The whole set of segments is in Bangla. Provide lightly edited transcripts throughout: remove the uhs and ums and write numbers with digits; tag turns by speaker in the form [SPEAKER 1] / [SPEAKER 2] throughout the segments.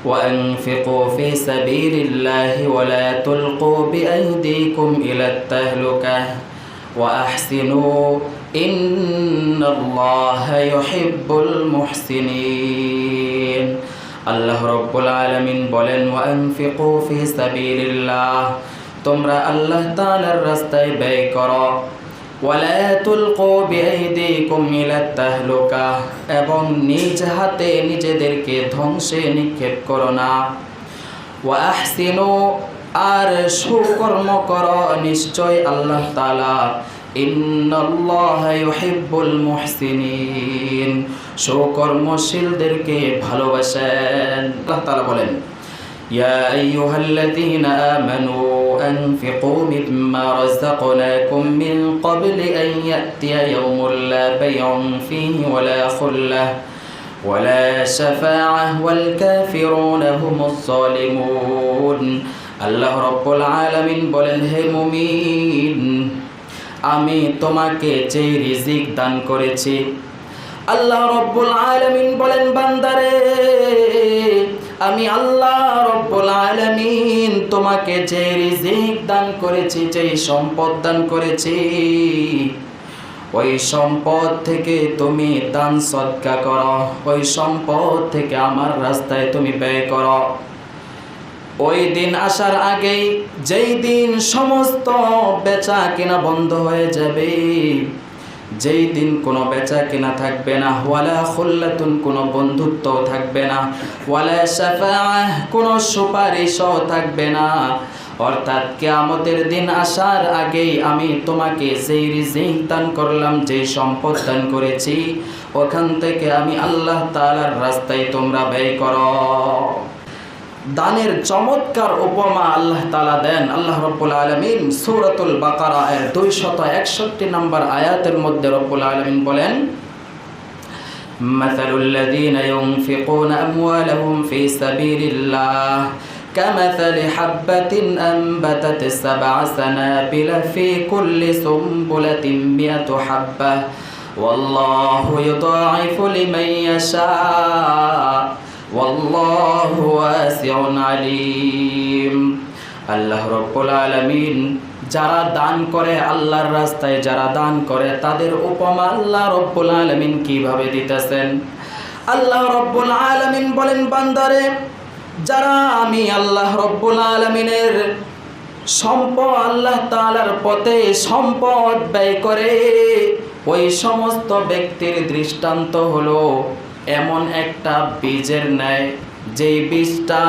[SPEAKER 1] وأنفقوا في سبيل الله ولا تلقوا بأيديكم إلى التهلكة وأحسنوا إن الله يحب المحسنين আল্লাহ রব্বুল আলামিন বলেন ওয়ানফিকু ফি সাবিলিল্লাহ, তোমরা আল্লাহ তাআলার রাস্তায় ব্যয় করো। ওয়ালা তুলকু বিআইদিকুম ইলাত তাহলুকা, এবং নিজ হাতে নিজেদেরকে ধ্বংসে নিক্ষেপ করো না। ওয়া আহসিনু, আর সুকর্ম করো, নিশ্চয় আল্লাহ তাআলা ইন্নাল্লাহা ইউহিব্বুল মুহসিনিন, সুকর্মশীলদেরকে ভালোবাসেন। আল্লাহ তাআলা বলেন ইয়া আইয়ুহাল্লাযীনা আমানু আনফিকু মিম্মা রাযাকনাকুম মিন ক্বাবলি আন ইয়াতিয়া ইয়াওমুন লা বাই'উন ফীহি ওয়ালা খুল্লাহ ওয়ালা শাফাআহ ওয়াল কাফিরুনা হুমুজ যালিমুন। আল্লাহ রাব্বুল আলামিন বলেন, হে মুমিন, আমি তোমাকে যে রিজিক দান করেছি, আল্লাহ রব্বুল আলামিন বলেন, বান্দারে, আমি আল্লাহ রব্বুল আলামিন তোমাকে যে রিজিক দান করেছি, যে সম্পদ দান করেছি, ওই সম্পদ থেকে তুমি দান সদকা করো, ওই সম্পদ থেকে আমার রাস্তায় তুমি ব্যয় করো। ওই দিন আসার আগেই, যেই দিন সমস্ত বেচা কেনা বন্ধ হয়ে যাবে, যেই দিন কোনো বেচা কেনা থাকবে না, ওয়ালা খুল্লাতুন, কোনো বন্ধুত্ব থাকবে না, ওয়ালা শাফাআহ, কোনো সুপারিশও থাকবে না, অর্থাৎ কিয়ামতের দিন আসার আগেই আমি তোমাকে যেই রিজিক দান করলাম, যেই সম্পদ দান করেছি, ওখান থেকে আমি আল্লাহ তাআলার রাস্তায় তোমরা ব্যয় করো। দানের চমৎকার উপমা আল্লাহ তাআলা দেন। আল্লাহ রাব্বুল আলামিন সূরাতুল বাকারা এর 261 নম্বর আয়াতের মধ্যে রাব্বুল আলামিন বলেন, মাসালুল লাযীনা ইউনফিকুনা আমওয়ালাহুম ফি সাবিলিল্লাহ কামাসালি হাববাতিন আনবাতাত সাবআ সানাবিলা ফি কুল্লি সুমবুলাতিন মিয়াতু হাব্বাহ ওয়াল্লাহু ইউদাঈফু লিমান ইয়াশা ওয়াল্লাহু ওয়াসিউন আলীম। আল্লাহ রাব্বুল আলামিন যারা দান করে, আল্লাহর রাস্তায় যারা দান করে, তাদের উপমা আল্লাহ রাব্বুল আলামিন কিভাবে দিতেছেন। আল্লাহ রাব্বুল আলামিন বলেন, বান্দারে, যারা আমি আল্লাহ রাব্বুল আলামিনের সম্পদ, আল্লাহ তাআলার পথে সম্পদ ব্যয় করে, ওই সমস্ত ব্যক্তির দৃষ্টান্ত হলো এমন একটা বীজের ন্যায়, যেই বীজটা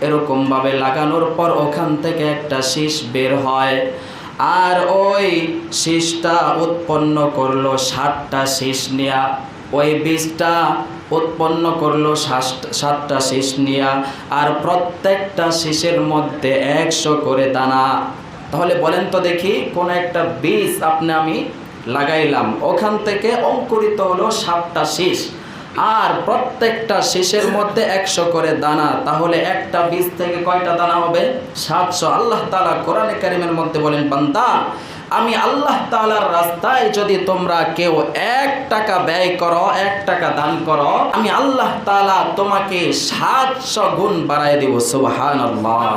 [SPEAKER 1] এরকমভাবে লাগানোর পর ওখান থেকে একটা শীষ বের হয়, আর ওই শীষটা উৎপন্ন করলো 60টা শীষ নিয়া, ওই বীজটা উৎপন্ন করলো 7টা শীষ নিয়া, আর প্রত্যেকটা শীষের মধ্যে 100 করে দানা। তাহলে বলেন তো দেখি, কোন একটা বীজ আমি লাগাইলাম, ওখান থেকে অঙ্কুরিত হলো 7টা শীষ, আর প্রত্যেকটা শীষের মধ্যে 100 করে দানা, তাহলে একটা বীজ থেকে কয়টা দানা হবে? 700। আল্লাহ তাআলা কোরআনে কারীমের মধ্যে বলেন, বান্দা, আমি আল্লাহ তাআলার রাস্তায় যদি তোমরা কেউ 1 টাকা ব্যয় করো, 1 টাকা দান করো, আমি আল্লাহ তাআলা তোমাকে 700 গুণ বাড়ায় দেব। সুবহানাল্লাহ।